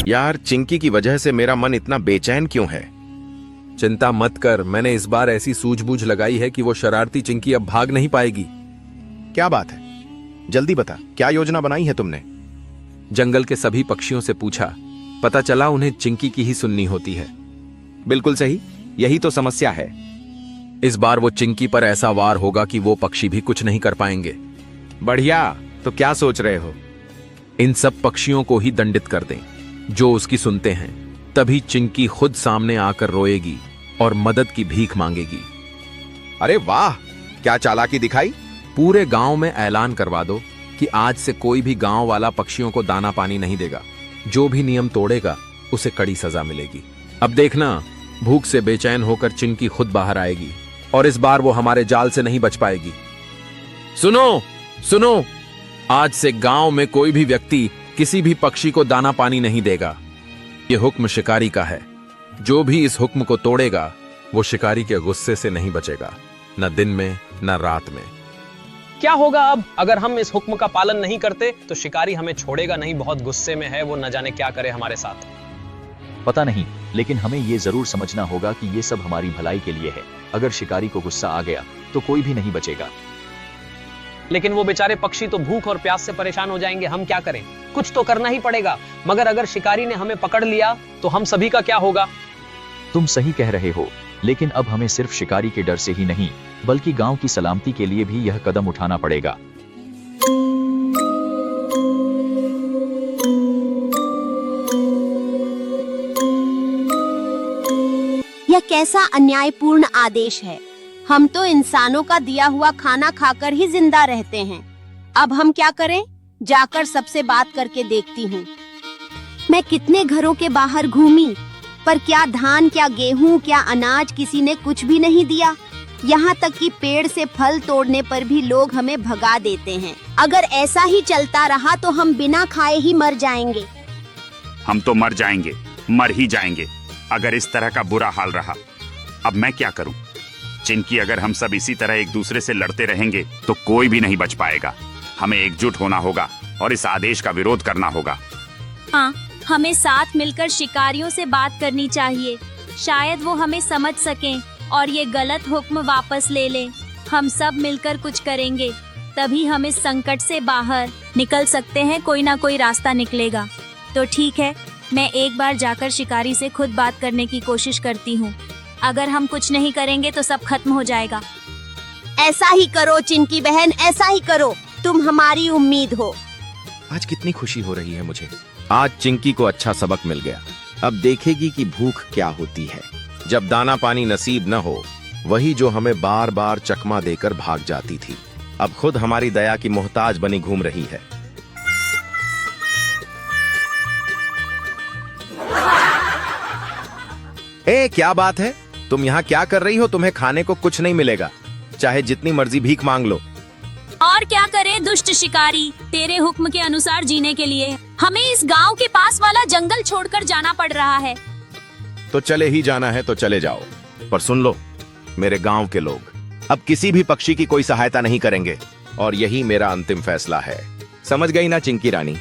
यार, चिंकी की वजह से मेरा मन इतना बेचैन क्यों है? चिंता मत कर, मैंने इस बार ऐसी सूझबूझ लगाई है कि वो शरारती चिंकी अब भाग नहीं पाएगी। क्या बात है? जल्दी बता, क्या योजना बनाई है तुमने? जंगल के सभी पक्षियों से पूछा, पता चला उन्हें चिंकी की ही सुननी होती है। बिल्कुल सही, यही तो समस्या है। इस बार वो चिंकी पर ऐसा वार होगा कि वो पक्षी भी कुछ नहीं कर पाएंगे। बढ़िया, तो क्या सोच रहे हो? इन सब पक्षियों को ही दंडित कर दें जो उसकी सुनते हैं। तभी चिंकी खुद सामने आकर रोएगी और मदद की भीख मांगेगी। अरे वाह, क्या चालाकी दिखाई। पूरे गांव में ऐलान करवा दो कि आज से कोई भी गांव वाला पक्षियों को दाना पानी नहीं देगा। जो भी नियम तोड़ेगा उसे कड़ी सजा मिलेगी। अब देखना, भूख से बेचैन होकर चिंकी खुद बाहर आएगी और इस बार वो हमारे जाल से नहीं बच पाएगी। सुनो सुनो, आज से गांव में कोई भी व्यक्ति किसी भी पक्षी को दाना पानी नहीं देगा। ये हुक्म शिकारी का है। जो भी इस हुक्म को तोड़ेगा वो शिकारी के गुस्से से नहीं बचेगा, न दिन में न रात में। क्या होगा अब अगर हम इस हुक्म का पालन नहीं करते? तो शिकारी हमें छोड़ेगा नहीं, बहुत गुस्से में है वो, न जाने क्या करे हमारे साथ। पता नहीं, लेकिन हमें ये जरूर समझना होगा कि ये सब हमारी भलाई के लिए है। अगर शिकारी को गुस्सा आ गया तो कोई भी नहीं बचेगा। लेकिन वो बेचारे पक्षी तो भूख और प्यास से परेशान हो जाएंगे, हम क्या करें? कुछ तो करना ही पड़ेगा। मगर अगर शिकारी ने हमें पकड़ लिया तो हम सभी का क्या होगा? तुम सही कह रहे हो, लेकिन अब हमें सिर्फ शिकारी के डर से ही नहीं बल्कि गांव की सलामती के लिए भी यह कदम उठाना पड़ेगा। यह कैसा अन्यायपूर्ण आदेश है। हम तो इंसानों का दिया हुआ खाना खाकर ही जिंदा रहते हैं। अब हम क्या करें? जाकर सबसे बात करके देखती हूँ। मैं कितने घरों के बाहर घूमी, पर क्या धान, क्या गेहूं, क्या अनाज, किसी ने कुछ भी नहीं दिया। यहाँ तक कि पेड़ से फल तोड़ने पर भी लोग हमें भगा देते हैं। अगर ऐसा ही चलता रहा तो हम बिना खाए ही मर जाएंगे। हम तो मर जाएंगे, मर ही जाएंगे अगर इस तरह का बुरा हाल रहा। अब मैं क्या करूं? चिंकी, अगर हम सब इसी तरह एक दूसरे से लड़ते रहेंगे तो कोई भी नहीं बच पाएगा। हमें एकजुट होना होगा और इस आदेश का विरोध करना होगा। हाँ, हमें साथ मिलकर शिकारियों से बात करनी चाहिए। शायद वो हमें समझ सकें और ये गलत हुक्म वापस ले लें। हम सब मिलकर कुछ करेंगे, तभी हम इस संकट से बाहर निकल सकते हैं। कोई ना कोई रास्ता निकलेगा। तो ठीक है, मैं एक बार जाकर शिकारी से खुद बात करने की कोशिश करती हूँ। अगर हम कुछ नहीं करेंगे तो सब खत्म हो जाएगा। ऐसा ही करो चिंकी बहन, ऐसा ही करो। तुम हमारी उम्मीद हो। आज कितनी खुशी हो रही है मुझे। आज चिंकी को अच्छा सबक मिल गया। अब देखेगी कि भूख क्या होती है। जब दाना पानी नसीब न हो, वही जो हमें बार बार चकमा देकर भाग जाती थी, अब खुद हमारी दया की मोहताज बनी घूम रही है। ए, क्या बात है? तुम यहाँ क्या कर रही हो? तुम्हें खाने को कुछ नहीं मिलेगा, चाहे जितनी मर्जी भीख मांग लो। और क्या करे दुष्ट शिकारी, तेरे हुक्म के अनुसार जीने के लिए हमें इस गांव के पास वाला जंगल छोड़कर जाना पड़ रहा है। तो चले ही जाना है तो चले जाओ, पर सुन लो मेरे गांव के लोग, अब किसी भी पक्षी की कोई सहायता नहीं करेंगे और यही मेरा अंतिम फैसला है। समझ गई ना चिंकी रानी?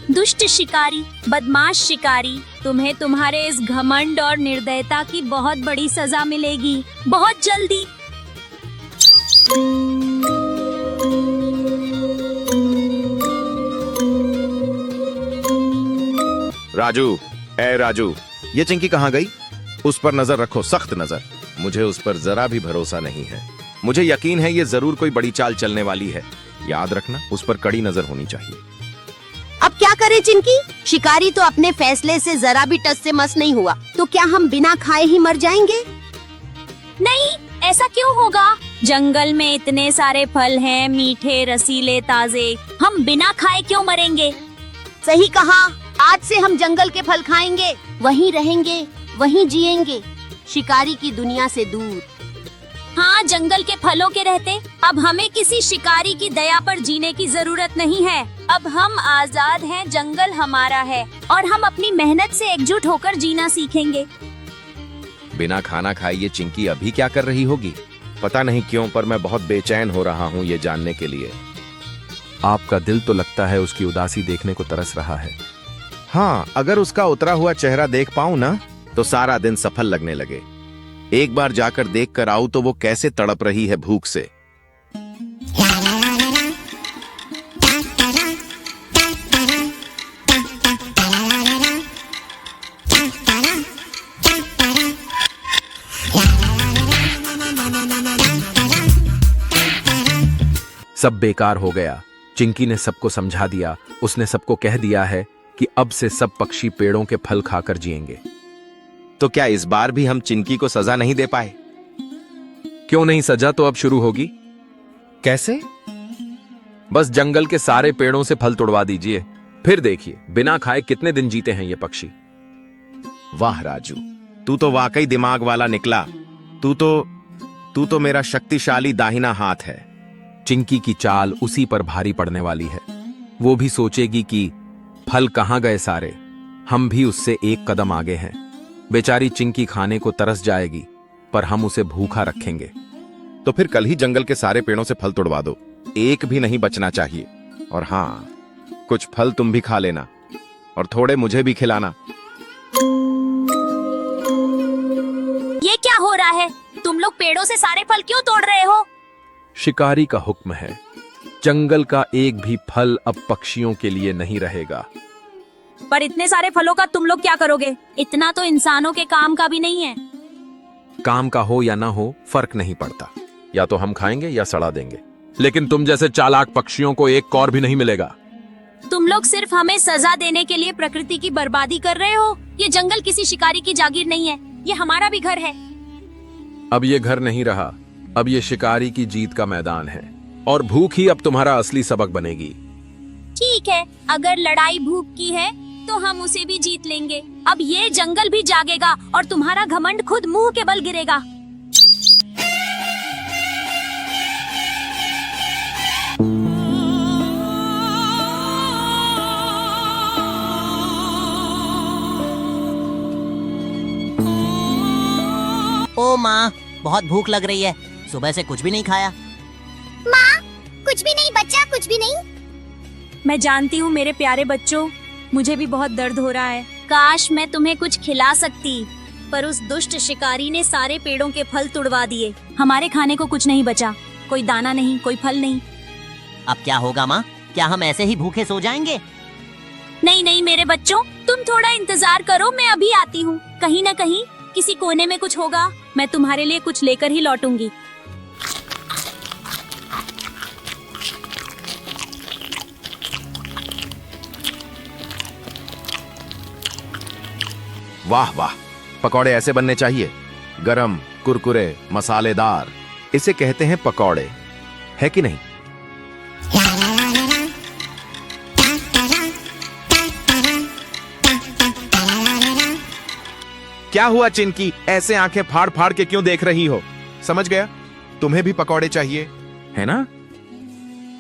दुष्ट शिकारी, बदमाश शिकारी, तुम्हें तुम्हारे इस घमंड और निर्दयता की बहुत बड़ी सजा मिलेगी, बहुत जल्दी। राजू, ए राजू, ये चिंकी कहाँ गई? उस पर नजर रखो, सख्त नजर। मुझे उस पर जरा भी भरोसा नहीं है। मुझे यकीन है ये जरूर कोई बड़ी चाल चलने वाली है। याद रखना, उस पर कड़ी नजर होनी चाहिए। अब क्या करें चिंकी? शिकारी तो अपने फैसले से जरा भी टस से मस नहीं हुआ, तो क्या हम बिना खाए ही मर जाएंगे? नहीं, ऐसा क्यों होगा? जंगल में इतने सारे फल हैं, मीठे, रसीले, ताजे। हम बिना खाए क्यों मरेंगे? सही कहा, आज से हम जंगल के फल खाएंगे, वहीं रहेंगे, वहीं जिएंगे, शिकारी की दुनिया से दूर। हाँ, जंगल के फलों के रहते अब हमें किसी शिकारी की दया पर जीने की जरूरत नहीं है। अब हम आजाद हैं, जंगल हमारा है और हम अपनी मेहनत से एकजुट होकर जीना सीखेंगे। बिना खाना खाए ये चिंकी अभी क्या कर रही होगी? पता नहीं क्यों, पर मैं बहुत बेचैन हो रहा हूँ ये जानने के लिए। आपका दिल तो लगता है उसकी उदासी देखने को तरस रहा है। हाँ, अगर उसका उतरा हुआ चेहरा देख पाऊं ना तो सारा दिन सफल लगने लगे। एक बार जाकर देख कर आऊं तो वो कैसे तड़प रही है भूख से। सब बेकार हो गया। चिंकी ने सबको समझा दिया। उसने सबको कह दिया है कि अब से सब पक्षी पेड़ों के फल खाकर जिएंगे। तो क्या इस बार भी हम चिंकी को सजा नहीं दे पाए? क्यों नहीं? सजा तो अब शुरू होगी। कैसे? बस जंगल के सारे पेड़ों से फल तोड़वा दीजिए, फिर देखिए बिना खाए कितने दिन जीते हैं ये पक्षी। वाह राजू, तू तो वाकई दिमाग वाला निकला। तू तो मेरा शक्तिशाली दाहिना हाथ है। चिंकी की चाल उसी पर भारी पड़ने वाली है। वो भी सोचेगी कि फल कहां गए सारे, हम भी उससे एक कदम आगे हैं। बेचारी चिंकी खाने को तरस जाएगी, पर हम उसे भूखा रखेंगे। तो फिर कल ही जंगल के सारे पेड़ों से फल तोड़वा दो, एक भी नहीं बचना चाहिए। और हाँ, कुछ फल तुम भी खा लेना और थोड़े मुझे भी खिलाना। ये क्या हो रहा है? तुम लोग पेड़ों से सारे फल क्यों तोड़ रहे हो? शिकारी का हुक्म है। जंगल का एक भी फल अब पक्षियों के लिए नहीं रहेगा। पर इतने सारे फलों का तुम लोग क्या करोगे? इतना तो इंसानों के काम का भी नहीं है। काम का हो या ना हो फर्क नहीं पड़ता, या तो हम खाएंगे या सड़ा देंगे, लेकिन तुम जैसे चालाक पक्षियों को एक कौर भी नहीं मिलेगा। तुम लोग सिर्फ हमें सजा देने के लिए प्रकृति की बर्बादी कर रहे हो। ये जंगल किसी शिकारी की जागीर नहीं है, ये हमारा भी घर है। अब ये घर नहीं रहा, अब ये शिकारी की जीत का मैदान है, और भूख ही अब तुम्हारा असली सबक बनेगी। ठीक है, अगर लड़ाई भूख की है तो हम उसे भी जीत लेंगे। अब ये जंगल भी जागेगा और तुम्हारा घमंड खुद मुंह के बल गिरेगा। ओ माँ, बहुत भूख लग रही है। सुबह से कुछ भी नहीं खाया। माँ, कुछ भी नहीं बच्चा, कुछ भी नहीं। मैं जानती हूँ मेरे प्यारे बच्चों, मुझे भी बहुत दर्द हो रहा है। काश मैं तुम्हें कुछ खिला सकती, पर उस दुष्ट शिकारी ने सारे पेड़ों के फल तुड़वा दिए। हमारे खाने को कुछ नहीं बचा, कोई दाना नहीं, कोई फल नहीं। अब क्या होगा माँ? क्या हम ऐसे ही भूखे सो जाएंगे? नहीं नहीं मेरे बच्चों, तुम थोड़ा इंतजार करो, मैं अभी आती हूँ। कहीं न कहीं किसी कोने में कुछ होगा, मैं तुम्हारे लिए कुछ लेकर ही लौटूंगी। वाह वाह, पकौड़े ऐसे बनने चाहिए, गरम, कुरकुरे, मसालेदार। इसे कहते हैं पकौड़े, है कि नहीं? क्या हुआ चिंकी, ऐसे आंखें फाड़ फाड़ के क्यों देख रही हो? समझ गया, तुम्हें भी पकौड़े चाहिए, है ना?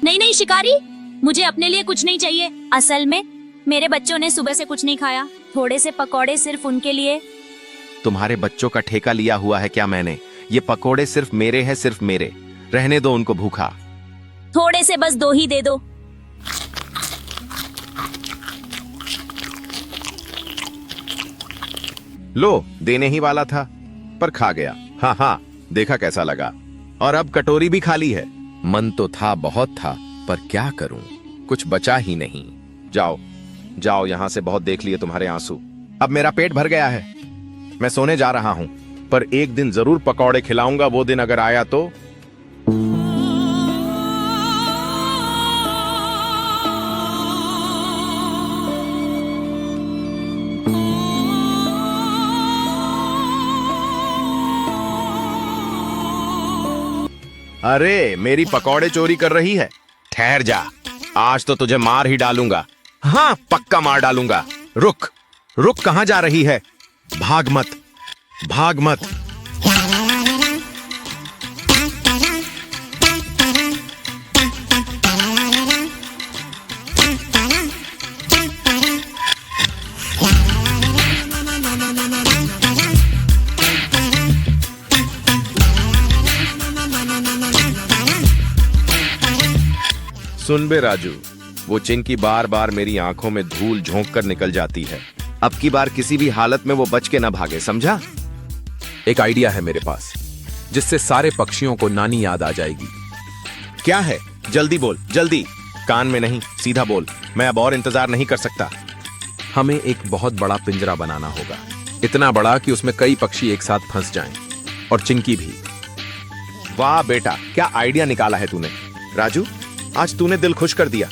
नहीं नहीं शिकारी, मुझे अपने लिए कुछ नहीं चाहिए। असल में मेरे बच्चों ने सुबह से कुछ नहीं खाया, थोड़े से पकौड़े सिर्फ उनके लिए। तुम्हारे बच्चों का ठेका लिया हुआ है क्या मैंने? ये पकोड़े सिर्फ मेरे हैं, सिर्फ मेरे। रहने दो उनको भूखा। थोड़े से बस 2 ही दे दो। लो, देने ही वाला था पर खा गया। हाँ हाँ, देखा कैसा लगा। और अब कटोरी भी खाली है। मन तो था, बहुत था, पर क्या करूं, कुछ बचा ही नहीं। जाओ जाओ, यहां से बहुत देख लिए तुम्हारे आंसू। अब मेरा पेट भर गया है, मैं सोने जा रहा हूं। पर एक दिन जरूर पकौड़े खिलाऊंगा, वो दिन अगर आया तो। अरे, मेरी पकौड़े चोरी कर रही है? ठहर जा, आज तो तुझे मार ही डालूंगा। हाँ, पक्का मार डालूंगा। रुक रुक, कहां जा रही है? भाग मत, भाग मत। सुन बे राजू, वो चिंकी बार बार मेरी आंखों में धूल झोंक कर निकल जाती है। अब की बार किसी भी हालत में वो बच के न भागे, समझा? एक आइडिया है मेरे पास, जिससे सारे पक्षियों को नानी याद आ जाएगी। क्या है? जल्दी बोल, जल्दी। कान में नहीं, सीधा बोल। मैं अब और इंतजार नहीं कर सकता। हमें एक बहुत बड़ा पिंजरा बनाना होगा, इतना बड़ा कि उसमें कई पक्षी एक साथ फंस जाएं, और चिंकी भी। वाह बेटा, क्या आइडिया निकाला है तूने। राजू, आज तूने दिल खुश कर दिया।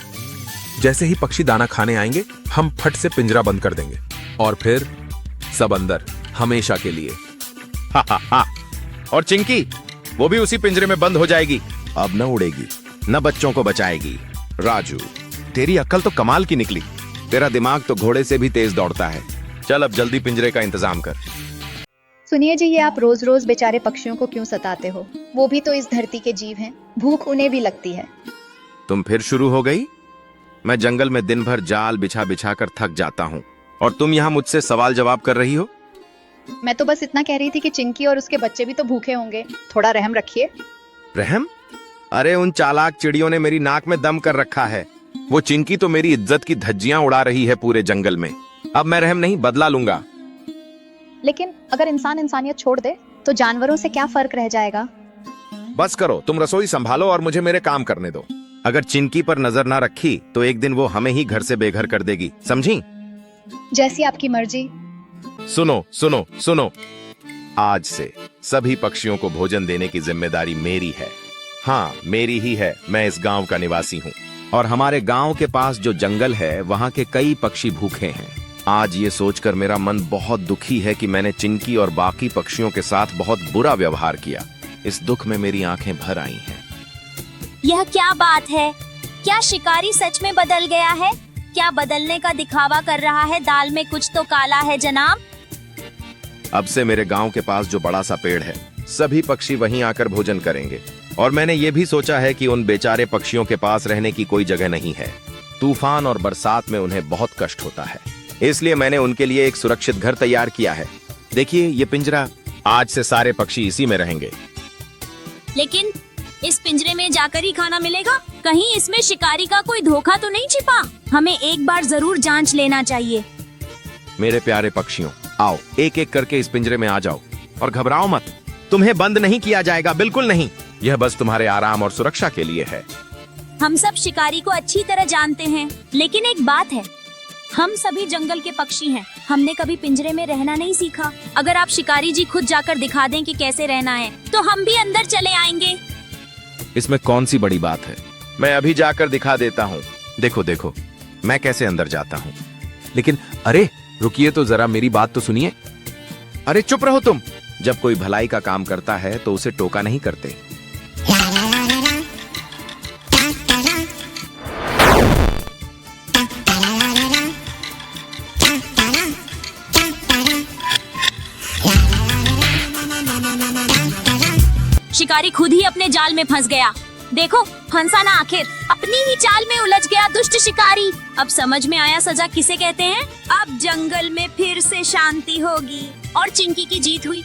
जैसे ही पक्षी दाना खाने आएंगे, हम फट से पिंजरा बंद कर देंगे, और फिर सब अंदर, हमेशा के लिए। हा हा हा। और चिंकी, वो भी उसी पिंजरे में बंद हो जाएगी। अब न उड़ेगी, न बच्चों को बचाएगी। राजू, तेरी अक्ल तो कमाल की निकली। तेरा दिमाग तो घोड़े से भी तेज दौड़ता है। चल अब जल्दी पिंजरे का इंतजाम कर। सुनिए जी, ये आप रोज रोज बेचारे पक्षियों को क्यों सताते हो? वो भी तो इस धरती के जीव हैं, भूख उन्हें भी लगती है। तुम फिर शुरू हो गई? मैं जंगल में दिन भर जाल बिछा बिछा कर थक जाता हूँ, और तुम यहाँ मुझसे सवाल जवाब कर रही हो। मैं तो बस इतना कह रही थी कि चिंकी और उसके बच्चे भी तो भूखे होंगे, थोड़ा रहम रखिए। रहम? अरे उन चालाक चिड़ियों ने मेरी नाक में दम कर रखा है। वो चिंकी तो मेरी इज्जत की धज्जियां उड़ा रही है पूरे जंगल में। अब मैं रहम नहीं, बदला लूंगा। लेकिन अगर इंसान इंसानियत छोड़ दे तो जानवरों से क्या फर्क रह जाएगा? बस करो, तुम रसोई संभालो और मुझे मेरे काम करने दो। अगर चिंकी पर नजर ना रखी तो एक दिन वो हमें ही घर से बेघर कर देगी, समझी? जैसी आपकी मर्जी। सुनो सुनो सुनो, आज से सभी पक्षियों को भोजन देने की जिम्मेदारी मेरी है। हाँ, मेरी ही है। मैं इस गांव का निवासी हूँ, और हमारे गांव के पास जो जंगल है वहाँ के कई पक्षी भूखे हैं। आज ये सोचकर मेरा मन बहुत दुखी है कि मैंने चिंकी और बाकी पक्षियों के साथ बहुत बुरा व्यवहार किया। इस दुख में मेरी आंखें भर आई हैं। यह क्या बात है? क्या शिकारी सच में बदल गया है? क्या बदलने का दिखावा कर रहा है? दाल में कुछ तो काला है जनाब। अब से मेरे गांव के पास जो बड़ा सा पेड़ है, सभी पक्षी वहीं आकर भोजन करेंगे। और मैंने ये भी सोचा है कि उन बेचारे पक्षियों के पास रहने की कोई जगह नहीं है। तूफान और बरसात में उन्हें बहुत कष्ट होता है, इसलिए मैंने उनके लिए एक सुरक्षित घर तैयार किया है। देखिए ये पिंजरा, आज से सारे पक्षी इसी में रहेंगे। लेकिन इस पिंजरे में जाकर ही खाना मिलेगा? कहीं इसमें शिकारी का कोई धोखा तो नहीं छिपा? हमें एक बार जरूर जांच लेना चाहिए। मेरे प्यारे पक्षियों, आओ एक एक करके इस पिंजरे में आ जाओ, और घबराओ मत। तुम्हें बंद नहीं किया जाएगा, बिल्कुल नहीं। यह बस तुम्हारे आराम और सुरक्षा के लिए है। हम सब शिकारी को अच्छी तरह जानते हैं, लेकिन एक बात है, हम सभी जंगल के पक्षी हैं। हमने कभी पिंजरे में रहना नहीं सीखा। अगर आप शिकारी जी खुद जाकर दिखा दें कि कैसे रहना है, तो हम भी अंदर चले आएंगे। इसमें कौन सी बड़ी बात है? मैं अभी जाकर दिखा देता हूँ। देखो देखो, मैं कैसे अंदर जाता हूँ। लेकिन अरे रुकिए तो जरा, मेरी बात तो सुनिए। अरे चुप रहो तुम। जब कोई भलाई का काम करता है तो उसे टोका नहीं करते। शिकारी खुद ही अपने जाल में फंस गया। देखो, फंसा ना, आखिर अपनी ही चाल में उलझ गया दुष्ट शिकारी। अब समझ में आया सजा किसे कहते हैं। अब जंगल में फिर से शांति होगी और चिंकी की जीत हुई।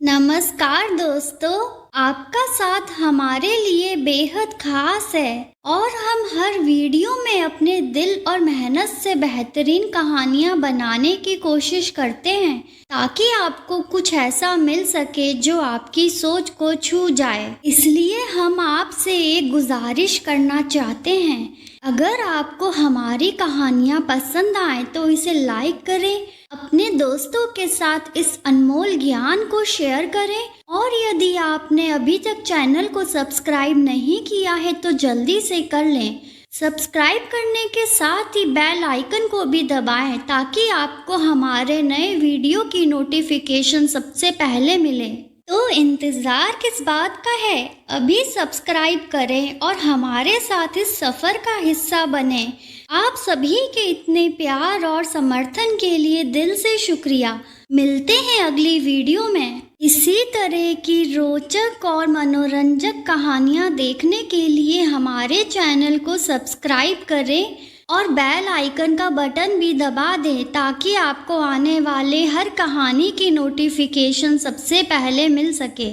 नमस्कार दोस्तों, आपका साथ हमारे लिए बेहद खास है और हम हर वीडियो में अपने दिल और मेहनत से बेहतरीन कहानियाँ बनाने की कोशिश करते हैं, ताकि आपको कुछ ऐसा मिल सके जो आपकी सोच को छू जाए। इसलिए हम आपसे एक गुजारिश करना चाहते हैं, अगर आपको हमारी कहानियाँ पसंद आए तो इसे लाइक करें, अपने दोस्तों के साथ इस अनमोल ज्ञान को शेयर करें, और यदि आपने अभी तक चैनल को सब्सक्राइब नहीं किया है तो जल्दी से कर लें। सब्सक्राइब करने के साथ ही बेल आइकन को भी दबाएं, ताकि आपको हमारे नए वीडियो की नोटिफिकेशन सबसे पहले मिले। तो इंतज़ार किस बात का है? अभी सब्सक्राइब करें और हमारे साथ इस सफ़र का हिस्सा बने। आप सभी के इतने प्यार और समर्थन के लिए दिल से शुक्रिया। मिलते हैं अगली वीडियो में। इसी तरह की रोचक और मनोरंजक कहानियाँ देखने के लिए हमारे चैनल को सब्सक्राइब करें और बेल आइकन का बटन भी दबा दें, ताकि आपको आने वाले हर कहानी की नोटिफिकेशन सबसे पहले मिल सके।